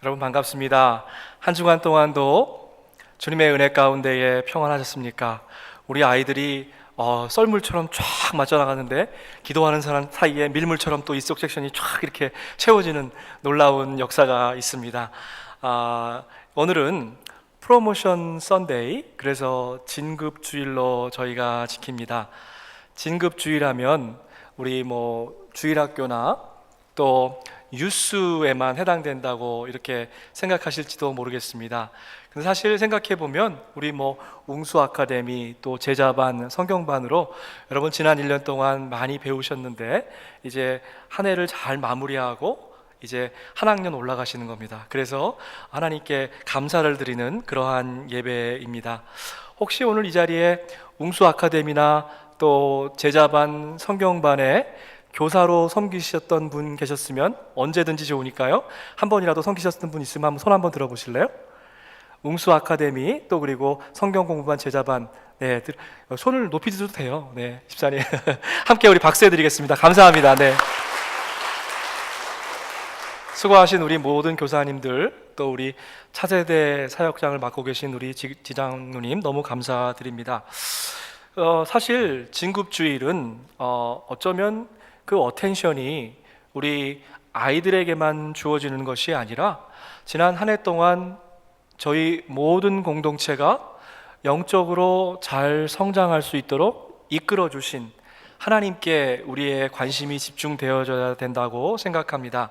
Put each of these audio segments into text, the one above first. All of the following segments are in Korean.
여러분 반갑습니다. 한 주간 동안도 주님의 은혜 가운데에 평안하셨습니까? 우리 아이들이 썰물처럼 쫙 맞춰나가는데 기도하는 사람 사이에 밀물처럼 또 이쪽 섹션이 쫙 이렇게 채워지는 놀라운 역사가 있습니다. 오늘은 프로모션 썬데이, 그래서 진급주일로 저희가 지킵니다. 진급주일하면 우리 주일학교나 또 유스에만 해당된다고 이렇게 생각하실지도 모르겠습니다. 근데 사실 생각해보면 우리 웅수 아카데미 또 제자반 성경반으로 여러분 지난 1년 동안 많이 배우셨는데 이제 한 해를 잘 마무리하고 이제 한 학년 올라가시는 겁니다. 그래서 하나님께 감사를 드리는 그러한 예배입니다. 혹시 오늘 이 자리에 웅수 아카데미나 또 제자반 성경반에 교사로 섬기셨던 분 계셨으면 언제든지 좋으니까요, 한 번이라도 섬기셨던 분 있으면 한번 손 한번 들어보실래요? 웅수 아카데미 또 그리고 성경 공부반 제자반, 네, 손을 높이 드셔도 돼요. 네, 집사님 함께 우리 박수해 드리겠습니다. 감사합니다. 네. 수고하신 우리 모든 교사님들, 또 우리 차세대 사역장을 맡고 계신 우리 지장누님 너무 감사드립니다. 사실 진급주일은 어쩌면 그 어텐션이 우리 아이들에게만 주어지는 것이 아니라 지난 한 해 동안 저희 모든 공동체가 영적으로 잘 성장할 수 있도록 이끌어 주신 하나님께 우리의 관심이 집중되어져야 된다고 생각합니다.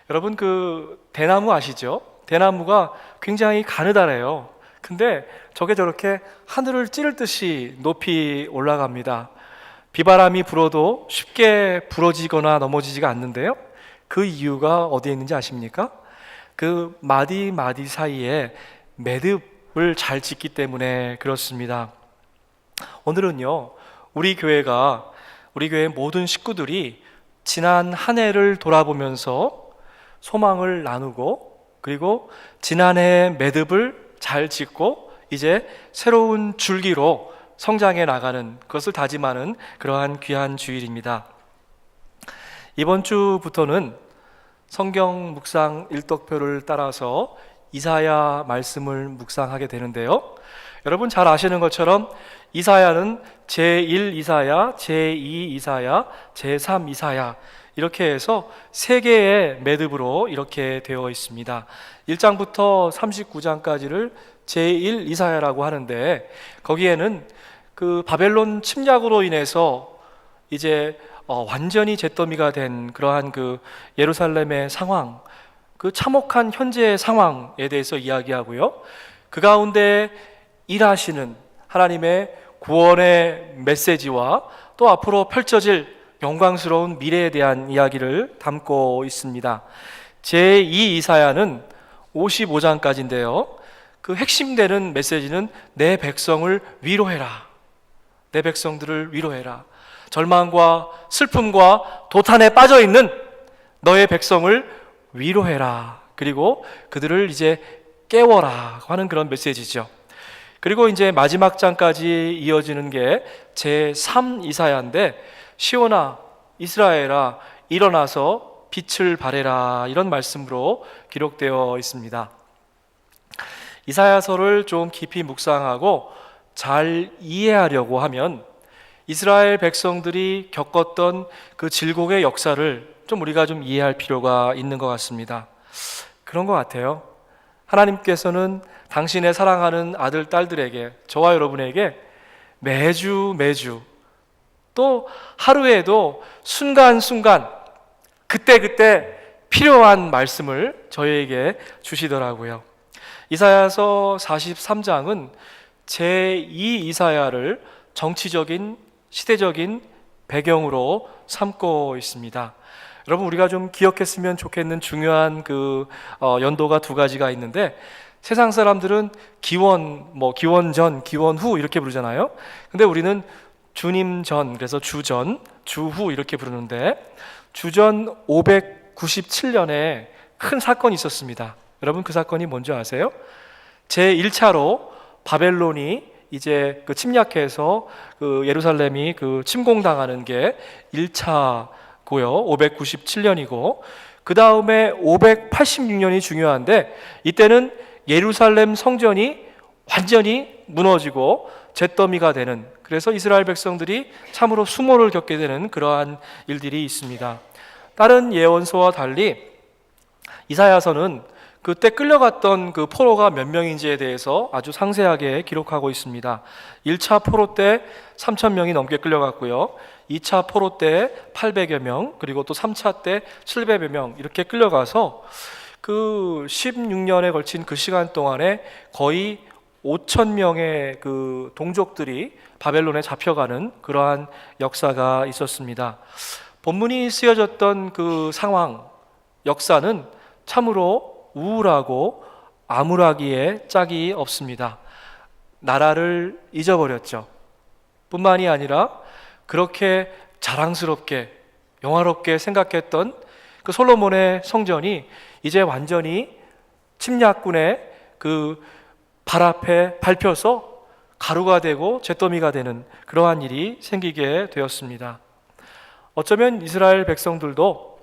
여러분, 그 대나무 아시죠? 대나무가 굉장히 가느다래요. 근데 저게 저렇게 하늘을 찌를 듯이 높이 올라갑니다. 비바람이 불어도 쉽게 부러지거나 넘어지지가 않는데요, 그 이유가 어디에 있는지 아십니까? 그 마디 마디 사이에 매듭을 잘 짓기 때문에 그렇습니다. 오늘은요, 우리 교회 모든 식구들이 지난 한 해를 돌아보면서 소망을 나누고, 그리고 지난해의 매듭을 잘 짓고 이제 새로운 줄기로 성장해 나가는 것을 다짐하는 그러한 귀한 주일입니다. 이번 주부터는 성경 묵상 일독표를 따라서 이사야 말씀을 묵상하게 되는데요, 여러분 잘 아시는 것처럼 이사야는 제1 이사야, 제2 이사야, 제3 이사야 이렇게 해서 세 개의 매듭으로 이렇게 되어 있습니다. 1장부터 39장까지를 제1 이사야라고 하는데, 거기에는 그 바벨론 침략으로 인해서 이제 완전히 잿더미가 된 그러한 그 예루살렘의 상황, 그 참혹한 현재의 상황에 대해서 이야기하고요, 그 가운데 일하시는 하나님의 구원의 메시지와 또 앞으로 펼쳐질 영광스러운 미래에 대한 이야기를 담고 있습니다. 제2 이사야는 55장까지인데요, 그 핵심되는 메시지는 내 백성을 위로해라, 내 백성들을 위로해라, 절망과 슬픔과 도탄에 빠져있는 너의 백성을 위로해라, 그리고 그들을 이제 깨워라 하는 그런 메시지죠. 그리고 이제 마지막 장까지 이어지는 게 제3 이사야인데, 시온아 이스라엘아 일어나서 빛을 발해라, 이런 말씀으로 기록되어 있습니다. 이사야서를 좀 깊이 묵상하고 잘 이해하려고 하면 이스라엘 백성들이 겪었던 그 질곡의 역사를 좀 우리가 좀 이해할 필요가 있는 것 같습니다. 그런 것 같아요. 하나님께서는 당신의 사랑하는 아들, 딸들에게, 저와 여러분에게 매주 또 하루에도 순간순간 그때그때 필요한 말씀을 저희에게 주시더라고요. 이사야서 43장은 제2 이사야를 정치적인 시대적인 배경으로 삼고 있습니다. 여러분, 우리가 좀 기억했으면 좋겠는 중요한 연도가 두 가지가 있는데, 세상 사람들은 기원 전, 기원 후 이렇게 부르잖아요. 근데 우리는 주님 전, 그래서 주전, 주후 이렇게 부르는데, 주전 597년에 큰 사건이 있었습니다. 여러분, 그 사건이 뭔지 아세요? 제1차로 바벨론이 이제 침략해서 예루살렘이 침공당하는 게 1차고요. 597년이고, 그 다음에 586년이 중요한데, 이때는 예루살렘 성전이 완전히 무너지고 잿더미가 되는, 그래서 이스라엘 백성들이 참으로 수모를 겪게 되는 그러한 일들이 있습니다. 다른 예언서와 달리 이사야서는 그때 끌려갔던 그 포로가 몇 명인지에 대해서 아주 상세하게 기록하고 있습니다. 1차 포로 때 3,000명이 넘게 끌려갔고요, 2차 포로 때 800여 명, 그리고 또 3차 때 700여 명 이렇게 끌려가서 그 16년에 걸친 그 시간 동안에 거의 5,000명의 그 동족들이 바벨론에 잡혀가는 그러한 역사가 있었습니다. 본문이 쓰여졌던 그 상황, 역사는 참으로 우울하고 암울하기에 짝이 없습니다. 나라를 잊어버렸죠. 뿐만이 아니라 그렇게 자랑스럽게 영화롭게 생각했던 그 솔로몬의 성전이 이제 완전히 침략군의 그 발 앞에 밟혀서 가루가 되고 잿더미가 되는 그러한 일이 생기게 되었습니다. 어쩌면 이스라엘 백성들도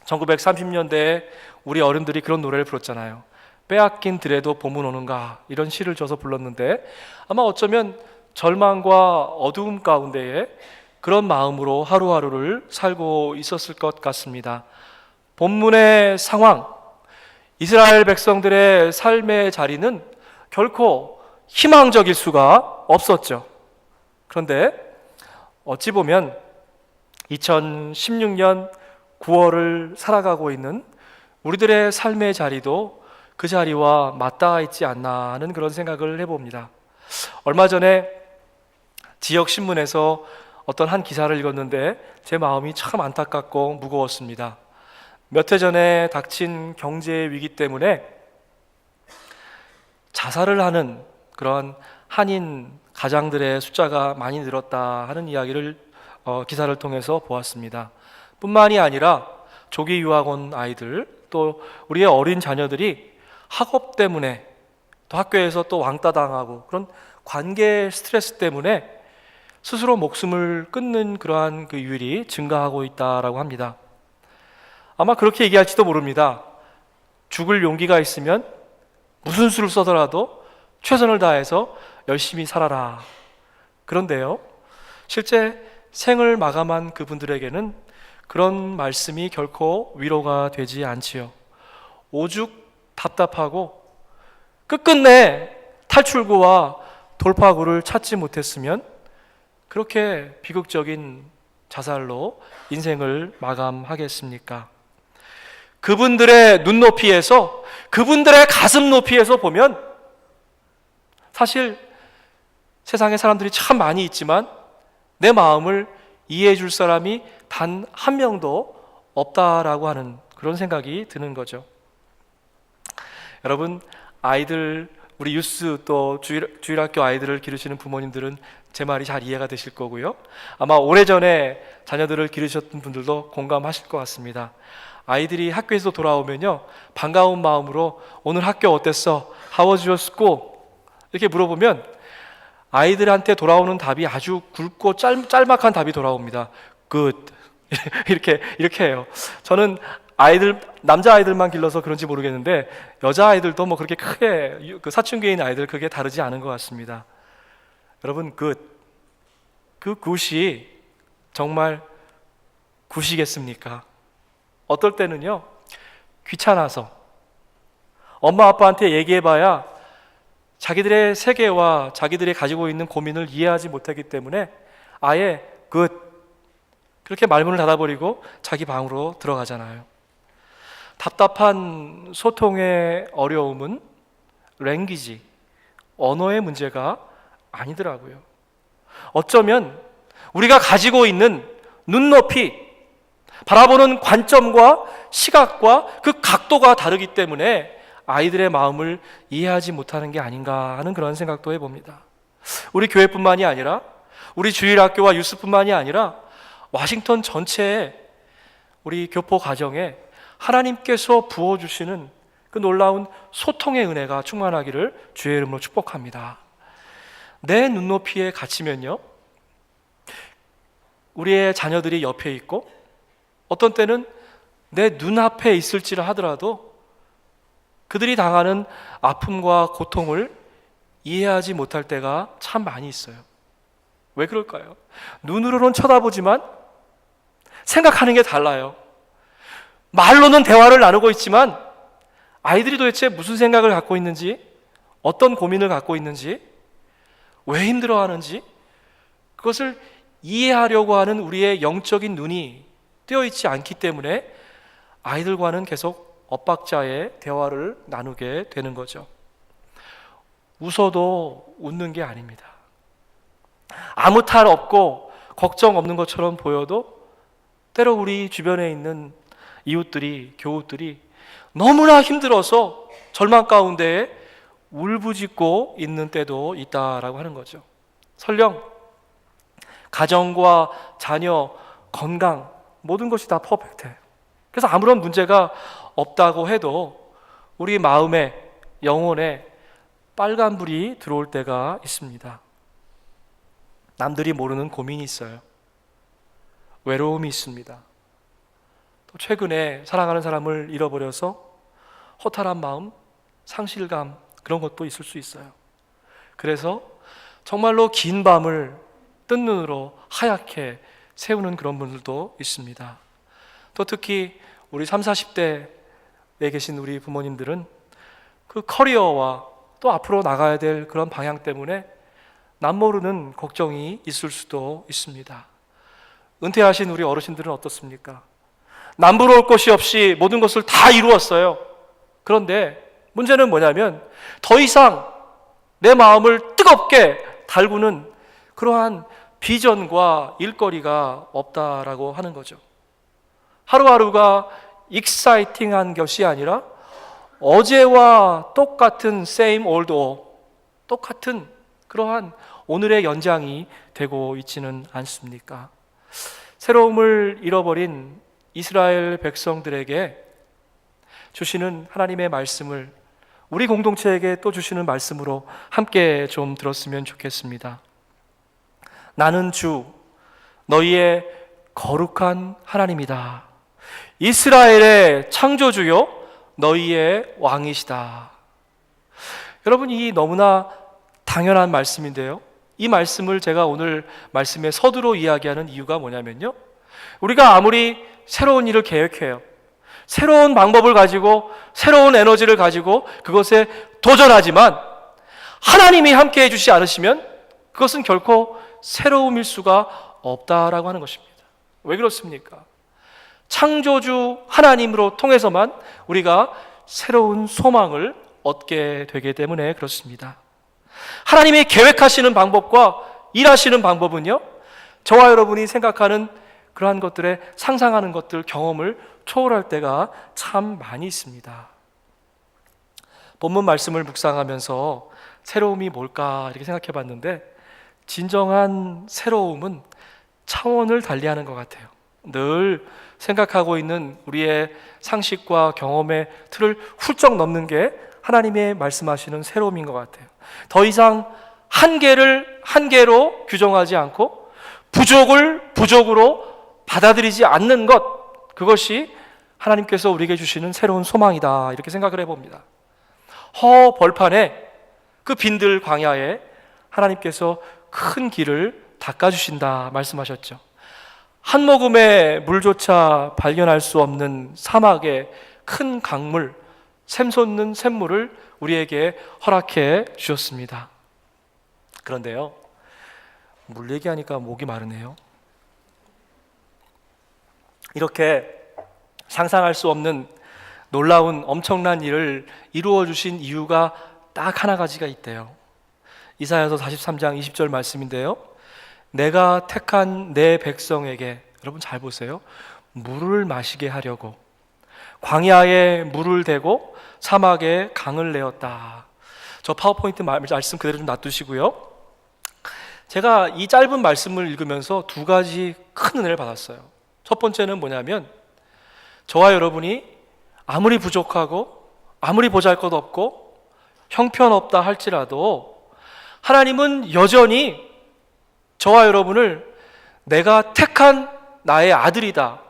1930년대에 우리 어른들이 그런 노래를 불렀잖아요. 빼앗긴 들에도 봄은 오는가, 이런 시를 줘서 불렀는데, 아마 어쩌면 절망과 어두움 가운데에 그런 마음으로 하루하루를 살고 있었을 것 같습니다. 본문의 상황, 이스라엘 백성들의 삶의 자리는 결코 희망적일 수가 없었죠. 그런데 어찌 보면 2016년 9월을 살아가고 있는 우리들의 삶의 자리도 그 자리와 맞닿아 있지 않나 하는 그런 생각을 해봅니다. 얼마 전에 지역 신문에서 어떤 한 기사를 읽었는데 제 마음이 참 안타깝고 무거웠습니다. 몇 해 전에 닥친 경제 위기 때문에 자살을 하는 그런 한인 가장들의 숫자가 많이 늘었다 하는 이야기를 기사를 통해서 보았습니다. 뿐만이 아니라 조기 유학 온 아이들, 또 우리의 어린 자녀들이 학업 때문에, 또 학교에서 또 왕따 당하고 그런 관계 스트레스 때문에 스스로 목숨을 끊는 그러한 그 율이 증가하고 있다라고 합니다. 아마 그렇게 얘기할지도 모릅니다. 죽을 용기가 있으면 무슨 수를 써더라도 최선을 다해서 열심히 살아라. 그런데요, 실제 생을 마감한 그분들에게는 그런 말씀이 결코 위로가 되지 않지요. 오죽 답답하고 끝끝내 탈출구와 돌파구를 찾지 못했으면 그렇게 비극적인 자살로 인생을 마감하겠습니까? 그분들의 눈높이에서, 그분들의 가슴 높이에서 보면 사실 세상에 사람들이 참 많이 있지만 내 마음을 이해해 줄 사람이 단 한 명도 없다라고 하는 그런 생각이 드는 거죠. 여러분, 아이들, 우리 유스 또 주일학교 아이들을 기르시는 부모님들은 제 말이 잘 이해가 되실 거고요, 아마 오래전에 자녀들을 기르셨던 분들도 공감하실 것 같습니다. 아이들이 학교에서 돌아오면요, 반가운 마음으로 오늘 학교 어땠어? How was your school? 이렇게 물어보면 아이들한테 돌아오는 답이 아주 굵고 짤막한 답이 돌아옵니다. Good. 이렇게 해요. 저는 남자 아이들만 길러서 그런지 모르겠는데 여자 아이들도 뭐 그렇게 크게, 그 사춘기에 있는 아이들 그게 다르지 않은 것 같습니다. 여러분, good. 그 good이 정말 good이겠습니까? 어떨 때는요, 귀찮아서 엄마 아빠한테 얘기해봐야 자기들의 세계와 자기들이 가지고 있는 고민을 이해하지 못하기 때문에 아예 good 그렇게 말문을 닫아버리고 자기 방으로 들어가잖아요. 답답한 소통의 어려움은 랭귀지, 언어의 문제가 아니더라고요. 어쩌면 우리가 가지고 있는 눈높이, 바라보는 관점과 시각과 그 각도가 다르기 때문에 아이들의 마음을 이해하지 못하는 게 아닌가 하는 그런 생각도 해봅니다. 우리 교회뿐만이 아니라 우리 주일학교와 유스뿐만이 아니라 와싱턴 전체에, 우리 교포 가정에 하나님께서 부어주시는 그 놀라운 소통의 은혜가 충만하기를 주의 이름으로 축복합니다. 내 눈높이에 갇히면요, 우리의 자녀들이 옆에 있고 어떤 때는 내 눈앞에 있을지라 하더라도 그들이 당하는 아픔과 고통을 이해하지 못할 때가 참 많이 있어요. 왜 그럴까요? 눈으로는 쳐다보지만 생각하는 게 달라요. 말로는 대화를 나누고 있지만 아이들이 도대체 무슨 생각을 갖고 있는지, 어떤 고민을 갖고 있는지, 왜 힘들어하는지 그것을 이해하려고 하는 우리의 영적인 눈이 뜨여 있지 않기 때문에 아이들과는 계속 엇박자의 대화를 나누게 되는 거죠. 웃어도 웃는 게 아닙니다. 아무 탈 없고 걱정 없는 것처럼 보여도 때로 우리 주변에 있는 이웃들이, 교우들이 너무나 힘들어서 절망 가운데에 울부짖고 있는 때도 있다라고 하는 거죠. 설령 가정과 자녀, 건강 모든 것이 다 퍼펙트해요. 그래서 아무런 문제가 없다고 해도 우리 마음에, 영혼에 빨간불이 들어올 때가 있습니다. 남들이 모르는 고민이 있어요. 외로움이 있습니다. 또 최근에 사랑하는 사람을 잃어버려서 허탈한 마음, 상실감 그런 것도 있을 수 있어요. 그래서 정말로 긴 밤을 뜬 눈으로 하얗게 세우는 그런 분들도 있습니다. 또 특히 우리 30, 40대에 계신 우리 부모님들은 그 커리어와 또 앞으로 나가야 될 그런 방향 때문에 남모르는 걱정이 있을 수도 있습니다. 은퇴하신 우리 어르신들은 어떻습니까? 남부러울 것이 없이 모든 것을 다 이루었어요. 그런데 문제는 뭐냐면 더 이상 내 마음을 뜨겁게 달구는 그러한 비전과 일거리가 없다라고 하는 거죠. 하루하루가 익사이팅한 것이 아니라 어제와 똑같은 same old 똑같은 그러한 오늘의 연장이 되고 있지는 않습니까? 새로움을 잃어버린 이스라엘 백성들에게 주시는 하나님의 말씀을 우리 공동체에게 또 주시는 말씀으로 함께 좀 들었으면 좋겠습니다. 나는 주 너희의 거룩한 하나님이다. 이스라엘의 창조주요 너희의 왕이시다. 여러분, 이 너무나 당연한 말씀인데요, 이 말씀을 제가 오늘 말씀의 서두로 이야기하는 이유가 뭐냐면요, 우리가 아무리 새로운 일을 계획해요, 새로운 방법을 가지고 새로운 에너지를 가지고 그것에 도전하지만 하나님이 함께 해주지 않으시면 그것은 결코 새로움일 수가 없다라고 하는 것입니다. 왜 그렇습니까? 창조주 하나님으로 통해서만 우리가 새로운 소망을 얻게 되기 때문에 그렇습니다. 하나님이 계획하시는 방법과 일하시는 방법은요, 저와 여러분이 생각하는 그러한 것들에 상상하는 것들, 경험을 초월할 때가 참 많이 있습니다. 본문 말씀을 묵상하면서 새로움이 뭘까 이렇게 생각해 봤는데, 진정한 새로움은 차원을 달리하는 것 같아요. 늘 생각하고 있는 우리의 상식과 경험의 틀을 훌쩍 넘는 게 하나님의 말씀하시는 새로움인 것 같아요. 더 이상 한계를 한계로 규정하지 않고 부족을 부족으로 받아들이지 않는 것, 그것이 하나님께서 우리에게 주시는 새로운 소망이다, 이렇게 생각을 해봅니다. 벌판에 그 빈들 광야에 하나님께서 큰 길을 닦아주신다 말씀하셨죠. 한 모금의 물조차 발견할 수 없는 사막의 큰 강물, 샘솟는 샘물을 우리에게 허락해 주셨습니다. 그런데요, 물 얘기하니까 목이 마르네요. 이렇게 상상할 수 없는 놀라운 엄청난 일을 이루어 주신 이유가 딱 하나 가지가 있대요. 이사야서 43장 20절 말씀인데요, 내가 택한 내 백성에게, 여러분 잘 보세요, 물을 마시게 하려고 광야에 물을 대고 사막에 강을 내었다. 저 파워포인트 말씀 그대로 좀 놔두시고요. 제가 이 짧은 말씀을 읽으면서 두 가지 큰 은혜를 받았어요. 첫 번째는 뭐냐면, 저와 여러분이 아무리 부족하고 아무리 보잘것없고 형편없다 할지라도 하나님은 여전히 저와 여러분을 내가 택한 나의 아들이다,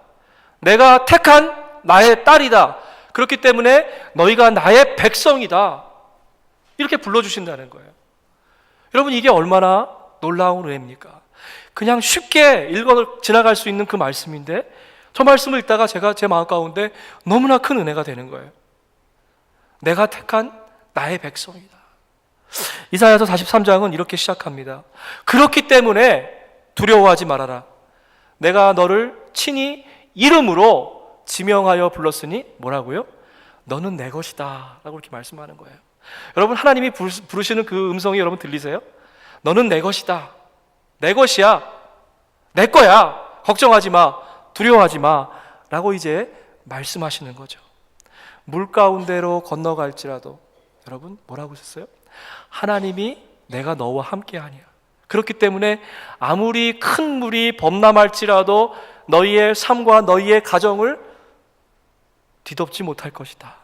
내가 택한 나의 딸이다. 그렇기 때문에 너희가 나의 백성이다. 이렇게 불러주신다는 거예요. 여러분, 이게 얼마나 놀라운 은혜입니까? 그냥 쉽게 읽어 지나갈 수 있는 그 말씀인데, 저 말씀을 읽다가 제가 제 마음 가운데 너무나 큰 은혜가 되는 거예요. 내가 택한 나의 백성이다. 이사야서 43장은 이렇게 시작합니다. 그렇기 때문에 두려워하지 말아라. 내가 너를 친히 이름으로 지명하여 불렀으니 뭐라고요? 너는 내 것이다 라고 이렇게 말씀하는 거예요. 여러분, 하나님이 부르시는 그 음성이 여러분 들리세요? 너는 내 것이다. 내 것이야. 내 거야. 걱정하지 마. 두려워하지 마 라고 이제 말씀하시는 거죠. 물 가운데로 건너갈지라도, 여러분 뭐라고 하셨어요? 하나님이 내가 너와 함께 하냐. 그렇기 때문에 아무리 큰 물이 범람할지라도 너희의 삶과 너희의 가정을 뒤덮지 못할 것이다.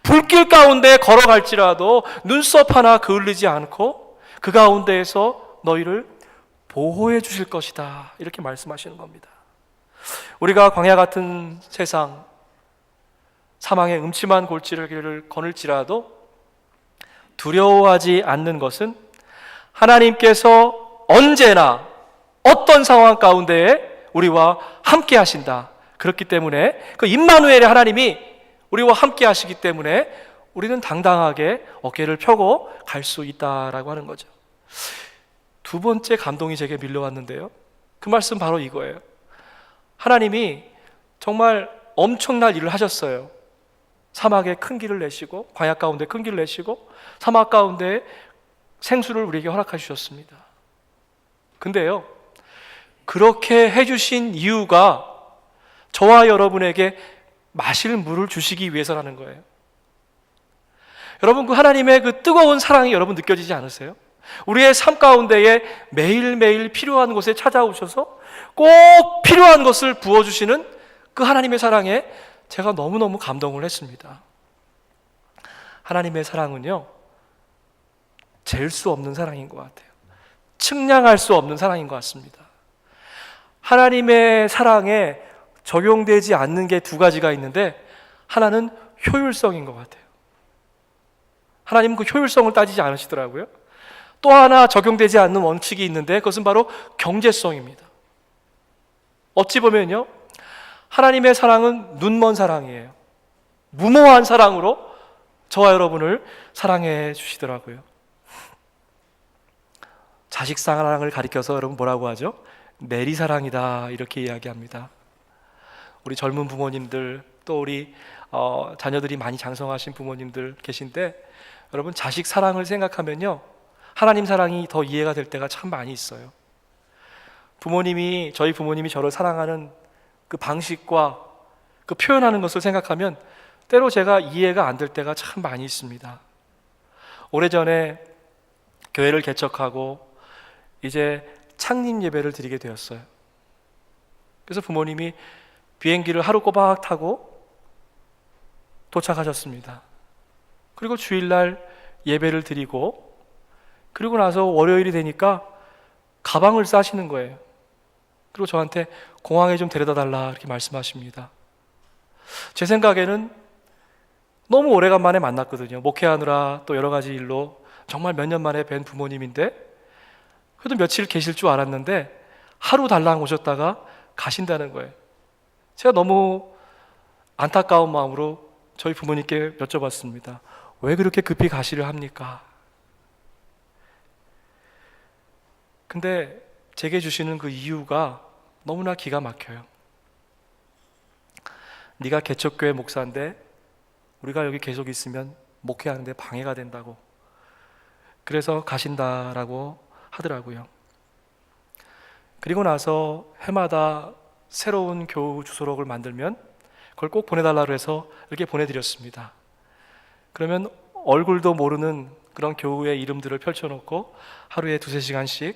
불길 가운데 걸어갈지라도 눈썹 하나 그을리지 않고 그 가운데에서 너희를 보호해 주실 것이다. 이렇게 말씀하시는 겁니다. 우리가 광야 같은 세상, 사망의 음침한 골짜기를 거닐지라도 두려워하지 않는 것은 하나님께서 언제나 어떤 상황 가운데에 우리와 함께 하신다. 그렇기 때문에 그 임마누엘의 하나님이 우리와 함께 하시기 때문에 우리는 당당하게 어깨를 펴고 갈 수 있다라고 하는 거죠. 두 번째 감동이 제게 밀려왔는데요, 그 말씀 바로 이거예요. 하나님이 정말 엄청난 일을 하셨어요. 사막에 큰 길을 내시고, 광야 가운데 큰 길을 내시고, 사막 가운데 생수를 우리에게 허락해 주셨습니다. 근데요, 그렇게 해주신 이유가 저와 여러분에게 마실 물을 주시기 위해서라는 거예요. 여러분, 그 하나님의 그 뜨거운 사랑이 여러분 느껴지지 않으세요? 우리의 삶 가운데에 매일매일 필요한 곳에 찾아오셔서 꼭 필요한 것을 부어주시는 그 하나님의 사랑에 제가 너무너무 감동을 했습니다. 하나님의 사랑은요, 잴 수 없는 사랑인 것 같아요. 측량할 수 없는 사랑인 것 같습니다. 하나님의 사랑에 적용되지 않는 게 두 가지가 있는데, 하나는 효율성인 것 같아요. 하나님은 그 효율성을 따지지 않으시더라고요. 또 하나 적용되지 않는 원칙이 있는데, 그것은 바로 경제성입니다. 어찌 보면요, 하나님의 사랑은 눈먼 사랑이에요. 무모한 사랑으로 저와 여러분을 사랑해 주시더라고요. 자식 사랑을 가리켜서 여러분 뭐라고 하죠? 내리사랑이다, 이렇게 이야기합니다. 우리 젊은 부모님들, 또 우리 자녀들이 많이 장성하신 부모님들 계신데, 여러분 자식 사랑을 생각하면요, 하나님 사랑이 더 이해가 될 때가 참 많이 있어요. 저희 부모님이 저를 사랑하는 그 방식과 그 표현하는 것을 생각하면 때로 제가 이해가 안 될 때가 참 많이 있습니다. 오래전에 교회를 개척하고 이제 창립 예배를 드리게 되었어요. 그래서 부모님이 비행기를 하루 꼬박 타고 도착하셨습니다. 그리고 주일날 예배를 드리고, 그리고 나서 월요일이 되니까 가방을 싸시는 거예요. 그리고 저한테 공항에 좀 데려다 달라 이렇게 말씀하십니다. 제 생각에는 너무 오래간만에 만났거든요. 목회하느라 또 여러 가지 일로 정말 몇 년 만에 뵌 부모님인데, 그래도 며칠 계실 줄 알았는데 하루 달랑 오셨다가 가신다는 거예요. 제가 너무 안타까운 마음으로 저희 부모님께 여쭤봤습니다. 왜 그렇게 급히 가시려 합니까? 근데 제게 주시는 그 이유가 너무나 기가 막혀요. 네가 개척교회 목사인데 우리가 여기 계속 있으면 목회하는데 방해가 된다고, 그래서 가신다라고 하더라고요. 그리고 나서 해마다 새로운 교우 주소록을 만들면 그걸 꼭 보내달라고 해서 이렇게 보내드렸습니다. 그러면 얼굴도 모르는 그런 교우의 이름들을 펼쳐놓고 하루에 2-3시간씩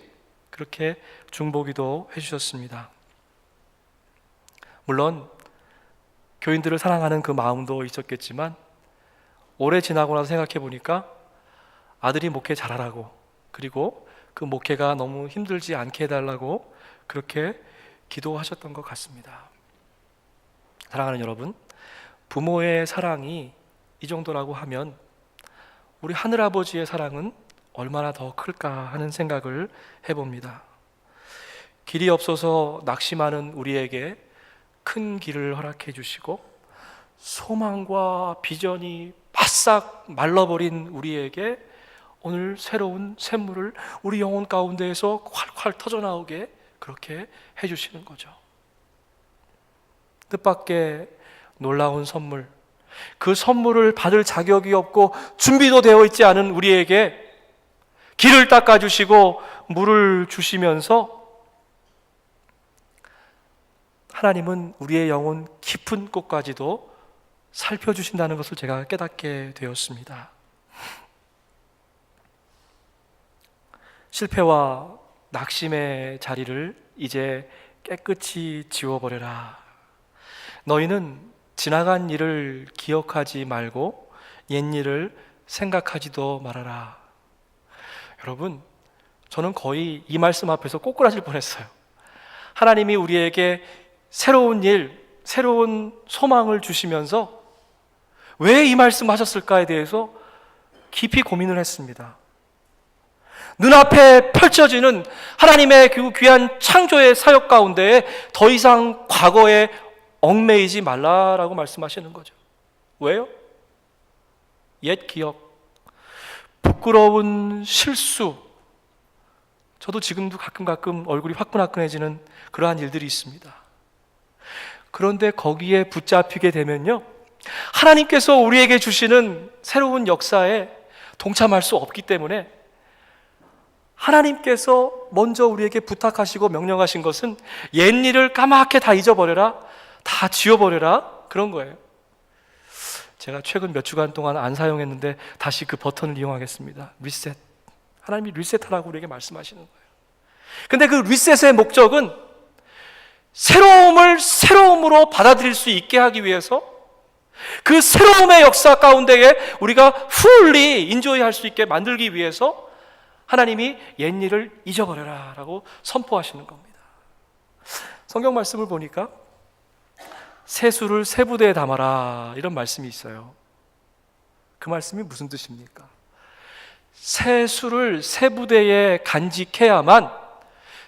그렇게 중보기도 해주셨습니다. 물론 교인들을 사랑하는 그 마음도 있었겠지만, 오래 지나고 나서 생각해 보니까 아들이 목회 잘하라고, 그리고 그 목회가 너무 힘들지 않게 해달라고 그렇게 기도하셨던 것 같습니다. 사랑하는 여러분, 부모의 사랑이 이 정도라고 하면 우리 하늘아버지의 사랑은 얼마나 더 클까 하는 생각을 해봅니다. 길이 없어서 낙심하는 우리에게 큰 길을 허락해 주시고, 소망과 비전이 바싹 말라버린 우리에게 오늘 새로운 샘물을 우리 영혼 가운데에서 콸콸 터져나오게 그렇게 해주시는 거죠. 뜻밖의 놀라운 선물, 그 선물을 받을 자격이 없고 준비도 되어 있지 않은 우리에게 길을 닦아주시고 물을 주시면서 하나님은 우리의 영혼 깊은 곳까지도 살펴주신다는 것을 제가 깨닫게 되었습니다. 실패와 낙심의 자리를 이제 깨끗이 지워버려라. 너희는 지나간 일을 기억하지 말고 옛일을 생각하지도 말아라. 여러분, 저는 거의 이 말씀 앞에서 꼬꾸라질 뻔했어요. 하나님이 우리에게 새로운 일, 새로운 소망을 주시면서 왜 이 말씀 하셨을까에 대해서 깊이 고민을 했습니다. 눈앞에 펼쳐지는 하나님의 그 귀한 창조의 사역 가운데 더 이상 과거에 얽매이지 말라라고 말씀하시는 거죠. 왜요? 옛 기억, 부끄러운 실수, 저도 지금도 가끔 얼굴이 화끈화끈해지는 그러한 일들이 있습니다. 그런데 거기에 붙잡히게 되면요, 하나님께서 우리에게 주시는 새로운 역사에 동참할 수 없기 때문에 하나님께서 먼저 우리에게 부탁하시고 명령하신 것은 옛일을 까맣게 다 잊어버려라, 다 지워버려라, 그런 거예요. 제가 최근 몇 주간 동안 안 사용했는데 다시 그 버튼을 이용하겠습니다. 리셋. 하나님이 리셋하라고 우리에게 말씀하시는 거예요. 근데 그 리셋의 목적은 새로움을 새로움으로 받아들일 수 있게 하기 위해서, 그 새로움의 역사 가운데에 우리가 fully 인조이할 수 있게 만들기 위해서 하나님이 옛일을 잊어버려라 라고 선포하시는 겁니다. 성경 말씀을 보니까 세수를 세 부대에 담아라, 이런 말씀이 있어요. 그 말씀이 무슨 뜻입니까? 세수를 세 부대에 간직해야만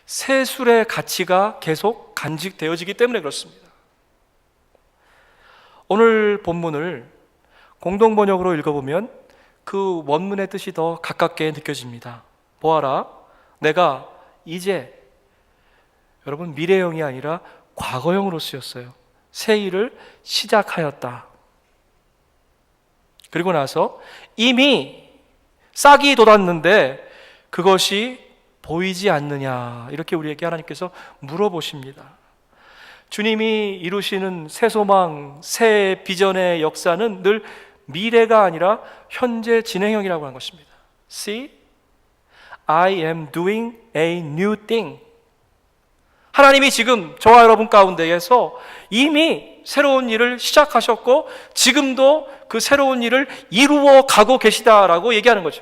세술의 가치가 계속 간직되어지기 때문에 그렇습니다. 오늘 본문을 공동번역으로 읽어보면 그 원문의 뜻이 더 가깝게 느껴집니다. 보아라, 내가 이제, 여러분 미래형이 아니라 과거형으로 쓰였어요. 새 일을 시작하였다. 그리고 나서 이미 싹이 돋았는데 그것이 보이지 않느냐, 이렇게 우리에게 하나님께서 물어보십니다. 주님이 이루시는 새 소망, 새 비전의 역사는 늘 미래가 아니라 현재 진행형이라고 하는 것입니다. See, I am doing a new thing. 하나님이 지금 저와 여러분 가운데에서 이미 새로운 일을 시작하셨고 지금도 그 새로운 일을 이루어 가고 계시다라고 얘기하는 거죠.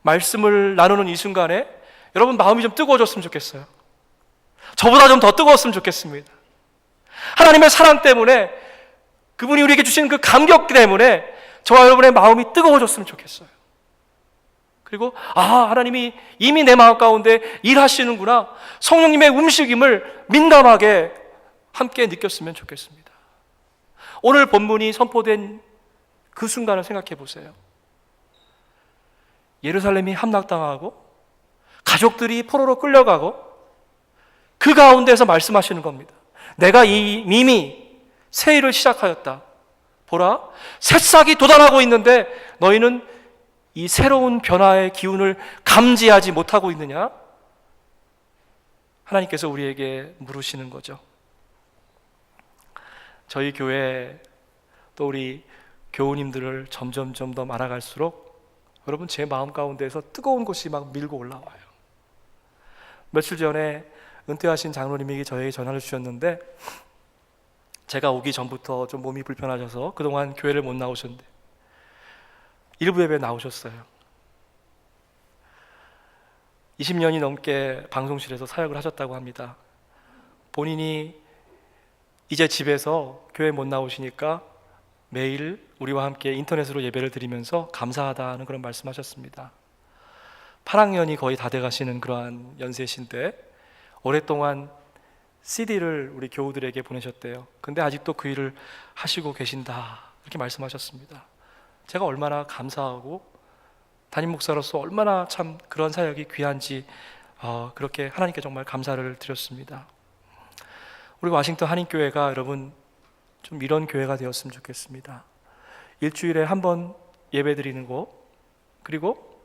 말씀을 나누는 이 순간에 여러분 마음이 좀 뜨거워졌으면 좋겠어요. 저보다 좀 더 뜨거웠으면 좋겠습니다. 하나님의 사랑 때문에, 그분이 우리에게 주신 그 감격 때문에 저와 여러분의 마음이 뜨거워졌으면 좋겠어요. 그리고 하나님이 이미 내 마음 가운데 일하시는구나, 성령님의 움직임을 민감하게 함께 느꼈으면 좋겠습니다. 오늘 본문이 선포된 그 순간을 생각해 보세요. 예루살렘이 함락당하고 가족들이 포로로 끌려가고 그 가운데서 말씀하시는 겁니다. 내가 이미 새 일을 시작하였다. 보라, 새싹이 돋아나고 있는데 너희는 이 새로운 변화의 기운을 감지하지 못하고 있느냐? 하나님께서 우리에게 물으시는 거죠. 저희 교회 또 우리 교우님들을 점점 더 알아갈수록 여러분 제 마음 가운데에서 뜨거운 것이 막 밀고 올라와요. 며칠 전에 은퇴하신 장로님이 저에게 전화를 주셨는데, 제가 오기 전부터 좀 몸이 불편하셔서 그동안 교회를 못 나오셨는데 일부 예배에 나오셨어요. 20년이 넘게 방송실에서 사역을 하셨다고 합니다. 본인이 이제 집에서 교회 못 나오시니까 매일 우리와 함께 인터넷으로 예배를 드리면서 감사하다는 그런 말씀하셨습니다. 8학년이 거의 다 돼가시는 그러한 연세신데 오랫동안 CD를 우리 교우들에게 보내셨대요. 근데 아직도 그 일을 하시고 계신다, 이렇게 말씀하셨습니다. 제가 얼마나 감사하고 담임 목사로서 얼마나 참 그런 사역이 귀한지 그렇게 하나님께 정말 감사를 드렸습니다. 우리 워싱턴 한인교회가 여러분 좀 이런 교회가 되었으면 좋겠습니다. 일주일에 한 번 예배 드리는 거, 그리고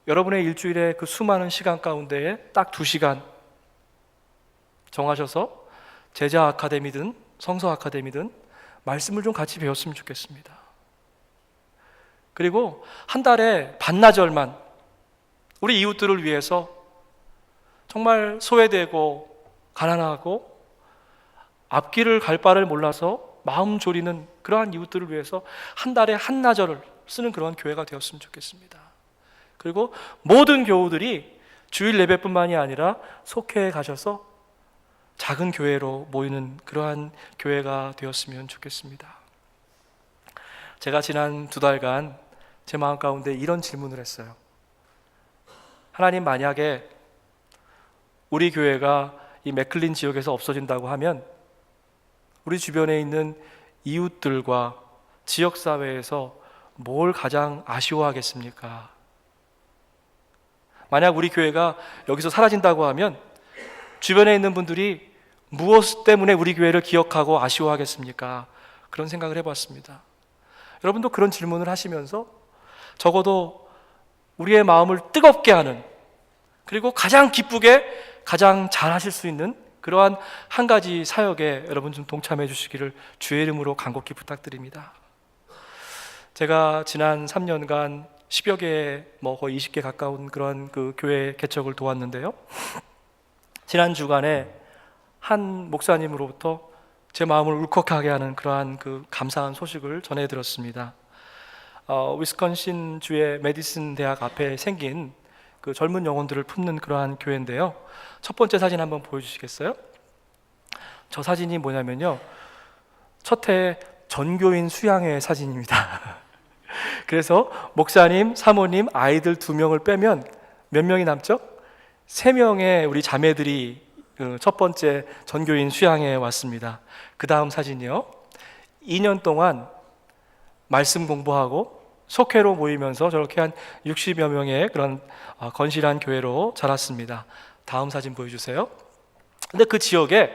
여러분의 일주일에 그 수많은 시간 가운데에 딱 2시간 정하셔서 제자 아카데미든 성서 아카데미든 말씀을 좀 같이 배웠으면 좋겠습니다. 그리고 한 달에 반나절만 우리 이웃들을 위해서 정말 소외되고 가난하고 앞길을 갈 바를 몰라서 마음 졸이는 그러한 이웃들을 위해서 한 달에 한나절을 쓰는 그런 교회가 되었으면 좋겠습니다. 그리고 모든 교우들이 주일 예배뿐만이 아니라 속회에 가셔서 작은 교회로 모이는 그러한 교회가 되었으면 좋겠습니다. 제가 지난 2달간 제 마음 가운데 이런 질문을 했어요. 하나님, 만약에 우리 교회가 이 맥클린 지역에서 없어진다고 하면 우리 주변에 있는 이웃들과 지역사회에서 뭘 가장 아쉬워하겠습니까? 만약 우리 교회가 여기서 사라진다고 하면 주변에 있는 분들이 무엇 때문에 우리 교회를 기억하고 아쉬워하겠습니까? 그런 생각을 해봤습니다. 여러분도 그런 질문을 하시면서 적어도 우리의 마음을 뜨겁게 하는, 그리고 가장 기쁘게 가장 잘하실 수 있는 그러한 한 가지 사역에 여러분 좀 동참해 주시기를 주의 이름으로 간곡히 부탁드립니다. 제가 지난 3년간 10여 개, 거의 20개 가까운 그런 그 교회 개척을 도왔는데요. 지난 주간에 한 목사님으로부터 제 마음을 울컥하게 하는 그러한 그 감사한 소식을 전해 들었습니다. 위스콘신 주의 메디슨 대학 앞에 생긴 그 젊은 영혼들을 품는 그러한 교회인데요. 첫 번째 사진 한번 보여주시겠어요? 저 사진이 뭐냐면요, 첫 해 전교인 수양회 사진입니다. 그래서 목사님, 사모님, 아이들 2명을 빼면 몇 명이 남죠? 3명의 우리 자매들이 첫 번째 전교인 수양회에 왔습니다. 그 다음 사진이요, 2년 동안 말씀 공부하고 속회로 모이면서 저렇게 한 60여 명의 그런 건실한 교회로 자랐습니다. 다음 사진 보여주세요. 근데 그 지역에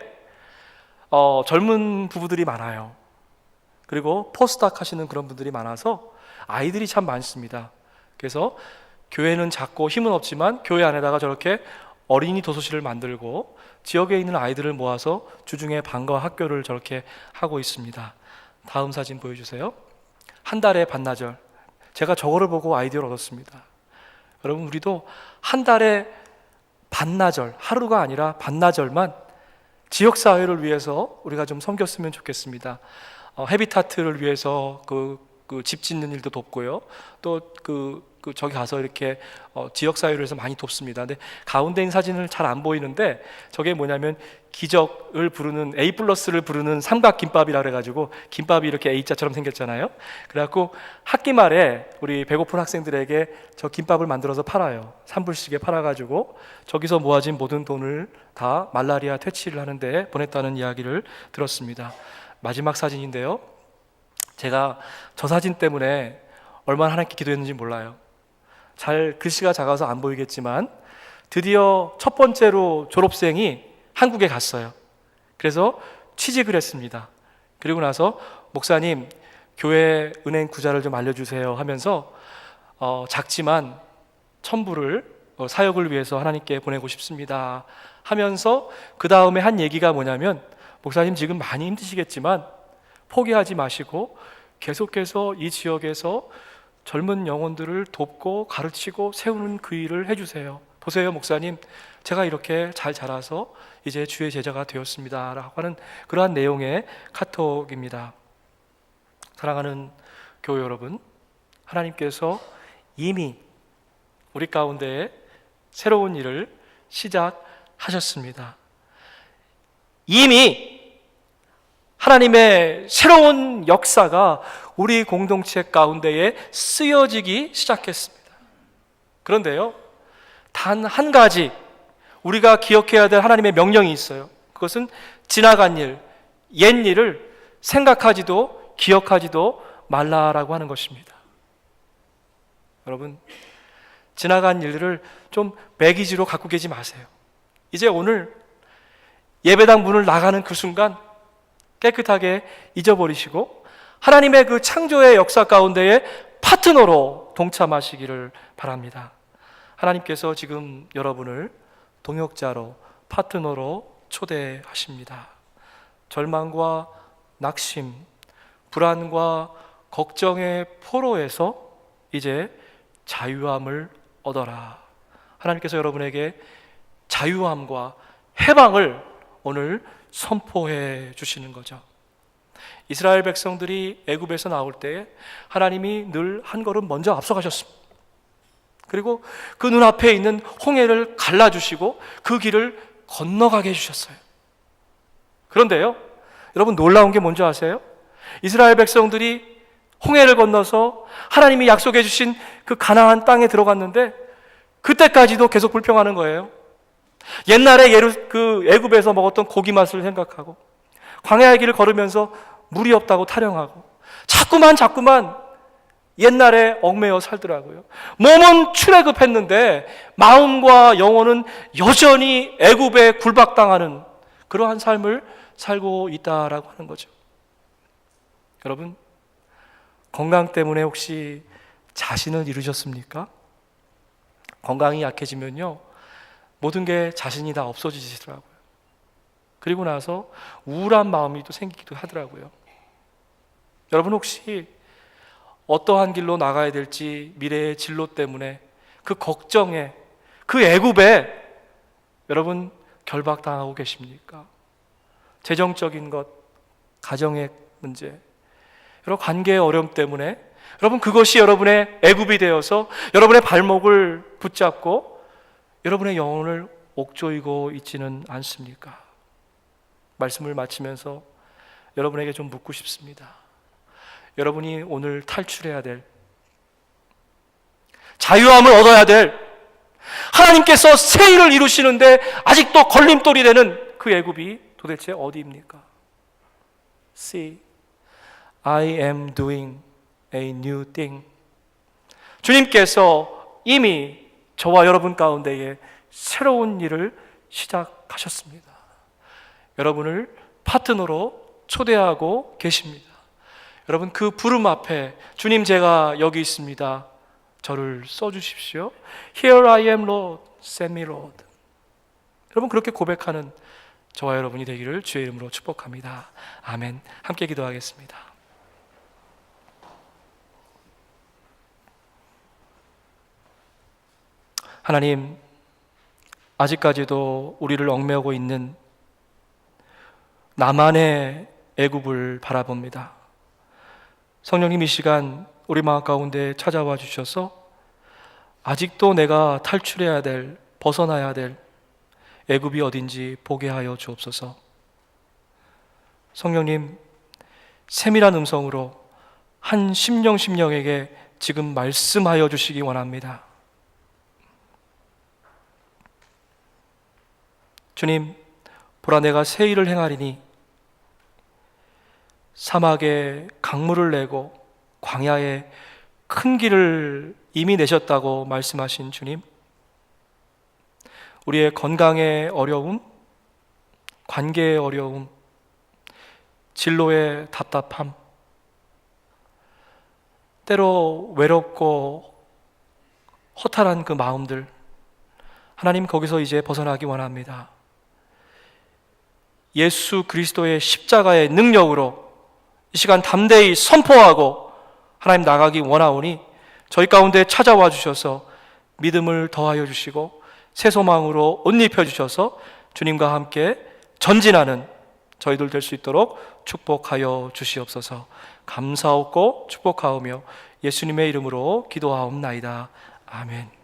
젊은 부부들이 많아요. 그리고 포스닥 하시는 그런 분들이 많아서 아이들이 참 많습니다. 그래서 교회는 작고 힘은 없지만 교회 안에다가 저렇게 어린이 도서실을 만들고 지역에 있는 아이들을 모아서 주중에 방과 학교를 저렇게 하고 있습니다. 다음 사진 보여주세요. 한 달에 반나절. 제가 저거를 보고 아이디어를 얻었습니다. 여러분, 우리도 한 달에 반나절, 하루가 아니라 반나절만 지역사회를 위해서 우리가 좀 섬겼으면 좋겠습니다. 헤비타트를 위해서 집 짓는 일도 돕고요. 또 저기 가서 이렇게 지역사회를 위해서 많이 돕습니다. 근데 가운데 있는 사진을 잘 안 보이는데 저게 뭐냐면 기적을 부르는, A+를 부르는 삼각김밥이라 그래가지고 김밥이 이렇게 A자처럼 생겼잖아요. 그래갖고 학기 말에 우리 배고픈 학생들에게 저 김밥을 만들어서 팔아요. 3불씩에 팔아가지고 저기서 모아진 모든 돈을 다 말라리아 퇴치를 하는데 보냈다는 이야기를 들었습니다. 마지막 사진인데요, 제가 저 사진 때문에 얼마나 하나님께 기도했는지 몰라요. 잘 글씨가 작아서 안 보이겠지만 드디어 첫 번째로 졸업생이 한국에 갔어요. 그래서 취직을 했습니다. 그리고 나서 목사님, 교회 은행 구자를 좀 알려주세요 하면서 작지만 1,000불을 사역을 위해서 하나님께 보내고 싶습니다 하면서 그 다음에 한 얘기가 뭐냐면, 목사님 지금 많이 힘드시겠지만 포기하지 마시고 계속해서 이 지역에서 젊은 영혼들을 돕고 가르치고 세우는 그 일을 해주세요. 보세요 목사님, 제가 이렇게 잘 자라서 이제 주의 제자가 되었습니다 라고 하는 그러한 내용의 카톡입니다. 사랑하는 교회 여러분, 하나님께서 이미 우리 가운데에 새로운 일을 시작하셨습니다. 이미 하나님의 새로운 역사가 우리 공동체 가운데에 쓰여지기 시작했습니다. 그런데요, 단 한 가지 우리가 기억해야 될 하나님의 명령이 있어요. 그것은 지나간 일, 옛 일을 생각하지도 기억하지도 말라라고 하는 것입니다. 여러분, 지나간 일들을 좀 매기지로 갖고 계지 마세요. 이제 오늘 예배당 문을 나가는 그 순간 깨끗하게 잊어버리시고 하나님의 그 창조의 역사 가운데에 파트너로 동참하시기를 바랍니다. 하나님께서 지금 여러분을 동역자로, 파트너로 초대하십니다. 절망과 낙심, 불안과 걱정의 포로에서 이제 자유함을 얻어라. 하나님께서 여러분에게 자유함과 해방을 오늘 선포해 주시는 거죠. 이스라엘 백성들이 애굽에서 나올 때 하나님이 늘 한 걸음 먼저 앞서가셨습니다. 그리고 그 눈앞에 있는 홍해를 갈라주시고 그 길을 건너가게 해주셨어요. 그런데요, 여러분, 놀라운 게 뭔지 아세요? 이스라엘 백성들이 홍해를 건너서 하나님이 약속해 주신 그 가나안 땅에 들어갔는데 그때까지도 계속 불평하는 거예요. 옛날에 그 애굽에서 먹었던 고기 맛을 생각하고 광야의 길을 걸으면서 물이 없다고 타령하고 자꾸만 옛날에 얽매여 살더라고요. 몸은 출애굽했는데 마음과 영혼은 여전히 애굽에 굴박당하는 그러한 삶을 살고 있다라고 하는 거죠. 여러분, 건강 때문에 혹시 자신을 잃으셨습니까? 건강이 약해지면요, 모든 게 자신이 다 없어지시더라고요. 그리고 나서 우울한 마음이 또 생기기도 하더라고요. 여러분, 혹시 어떠한 길로 나가야 될지 미래의 진로 때문에 그 걱정에, 그 애굽에 여러분 결박당하고 계십니까? 재정적인 것, 가정의 문제, 여러 관계의 어려움 때문에 여러분 그것이 여러분의 애굽이 되어서 여러분의 발목을 붙잡고 여러분의 영혼을 옥조이고 있지는 않습니까? 말씀을 마치면서 여러분에게 좀 묻고 싶습니다. 여러분이 오늘 탈출해야 될, 자유함을 얻어야 될, 하나님께서 새 일을 이루시는데 아직도 걸림돌이 되는 그 애굽이 도대체 어디입니까? See, I am doing a new thing. 주님께서 이미 저와 여러분 가운데에 새로운 일을 시작하셨습니다. 여러분을 파트너로 초대하고 계십니다. 여러분, 그 부름 앞에 주님, 제가 여기 있습니다, 저를 써주십시오. Here I am, Lord, send me, Lord. 여러분, 그렇게 고백하는 저와 여러분이 되기를 주의 이름으로 축복합니다. 아멘. 함께 기도하겠습니다. 하나님, 아직까지도 우리를 얽매우고 있는 나만의 애굽을 바라봅니다. 성령님, 이 시간 우리 마음 가운데 찾아와 주셔서 아직도 내가 탈출해야 될, 벗어나야 될 애굽이 어딘지 보게 하여 주옵소서. 성령님, 세밀한 음성으로 한 심령에게 지금 말씀하여 주시기 원합니다. 주님, 보라, 내가 새 일을 행하리니 사막에 강물을 내고 광야에 큰 길을 이미 내셨다고 말씀하신 주님, 우리의 건강의 어려움, 관계의 어려움, 진로의 답답함, 때로 외롭고 허탈한 그 마음들, 하나님 거기서 이제 벗어나기 원합니다. 예수 그리스도의 십자가의 능력으로 이 시간 담대히 선포하고 하나님 나가기 원하오니 저희 가운데 찾아와 주셔서 믿음을 더하여 주시고 새 소망으로 옷 입혀 주셔서 주님과 함께 전진하는 저희들 될 수 있도록 축복하여 주시옵소서. 감사하고 축복하오며 예수님의 이름으로 기도하옵나이다. 아멘.